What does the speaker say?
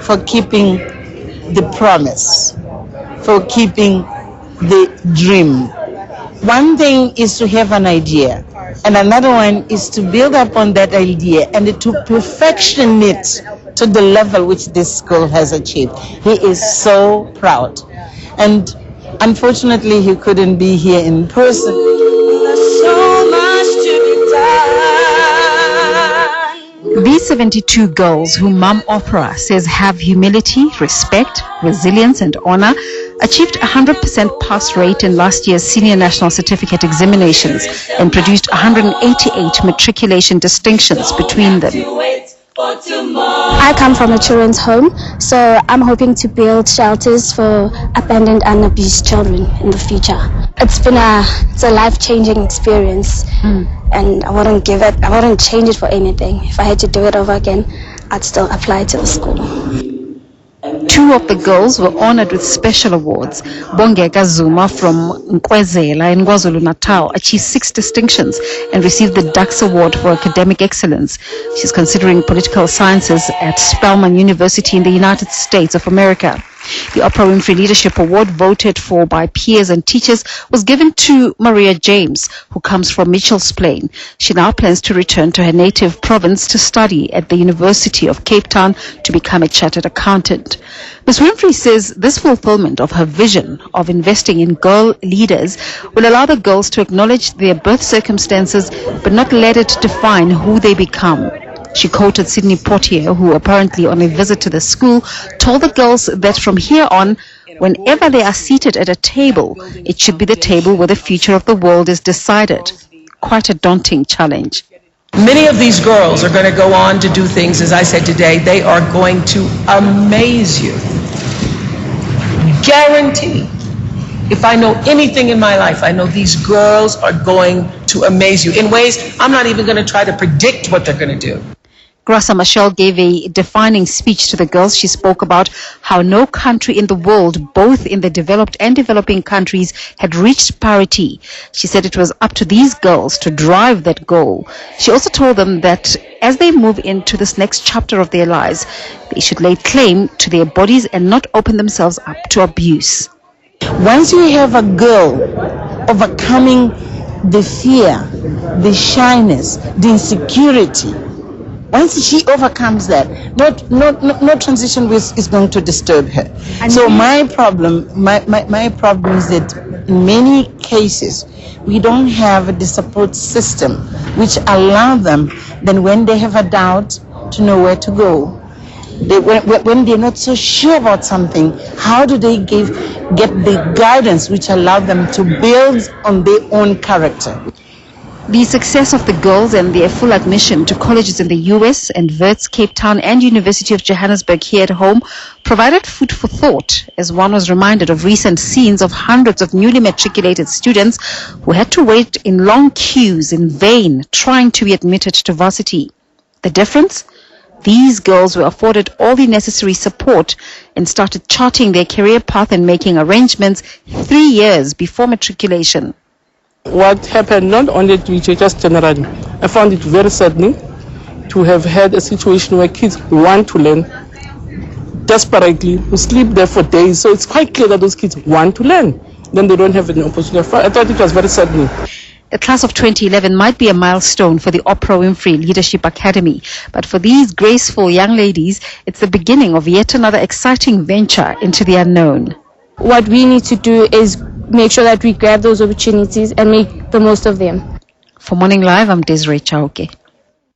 for keeping the promise, for keeping the dream. One thing is to have an idea, and another one is to build upon that idea and to perfection it to the level which this school has achieved. He is so proud. And unfortunately, he couldn't be here in person. There's so much to be done. These 72 girls whom Mom Oprah says have humility, respect, resilience and honor achieved 100% pass rate in last year's Senior National Certificate examinations and produced 188 matriculation distinctions between them. I come from a children's home, so I'm hoping to build shelters for abandoned and abused children in the future. It's a life-changing experience, and I wouldn't change it for anything. If I had to do it over again, I'd still apply to the school. 2 of the girls were honored with special awards. Bongeka Zuma from Nkwezela in KwaZulu-Natal achieved 6 distinctions and received the Dux Award for Academic Excellence. She's considering political sciences at Spelman University in the United States of America. The Oprah Winfrey Leadership Award, voted for by peers and teachers, was given to Maria James, who comes from Mitchell's Plain. She now plans to return to her native province to study at the University of Cape Town to become a chartered accountant. Ms. Winfrey says this fulfillment of her vision of investing in girl leaders will allow the girls to acknowledge their birth circumstances but not let it define who they become. She quoted Sidney Poitier, who apparently on a visit to the school told the girls that from here on, whenever they are seated at a table, it should be the table where the future of the world is decided. Quite a daunting challenge. Many of these girls are going to go on to do things, as I said today, they are going to amaze you. Guarantee. If I know anything in my life, I know these girls are going to amaze you in ways I'm not even going to try to predict what they're going to do. Graça Machel gave a defining speech to the girls. She spoke about how no country in the world, both in the developed and developing countries, had reached parity. She said it was up to these girls to drive that goal. She also told them that as they move into this next chapter of their lives, they should lay claim to their bodies and not open themselves up to abuse. Once you have a girl overcoming the fear, the shyness, the insecurity, once she overcomes that, no transition is going to disturb her. And so my problem is that in many cases we don't have the support system which allow them then when they have a doubt to know where to go. When they're not so sure about something, how do they get the guidance which allow them to build on their own character? The success of the girls and their full admission to colleges in the US and Wits, Cape Town and University of Johannesburg here at home provided food for thought as one was reminded of recent scenes of hundreds of newly matriculated students who had to wait in long queues in vain trying to be admitted to varsity. The difference? These girls were afforded all the necessary support and started charting their career path and making arrangements 3 years before matriculation. What happened not only to me, just generally, I found it very saddening to have had a situation where kids want to learn desperately, who sleep there for days. So it's quite clear that those kids want to learn. Then they don't have an opportunity. I thought it was very saddening. The class of 2011 might be a milestone for the Oprah Winfrey Leadership Academy, but for these graceful young ladies, it's the beginning of yet another exciting venture into the unknown. What we need to do is make sure that we grab those opportunities and make the most of them. For Morning Live, I'm Desiree Chauke.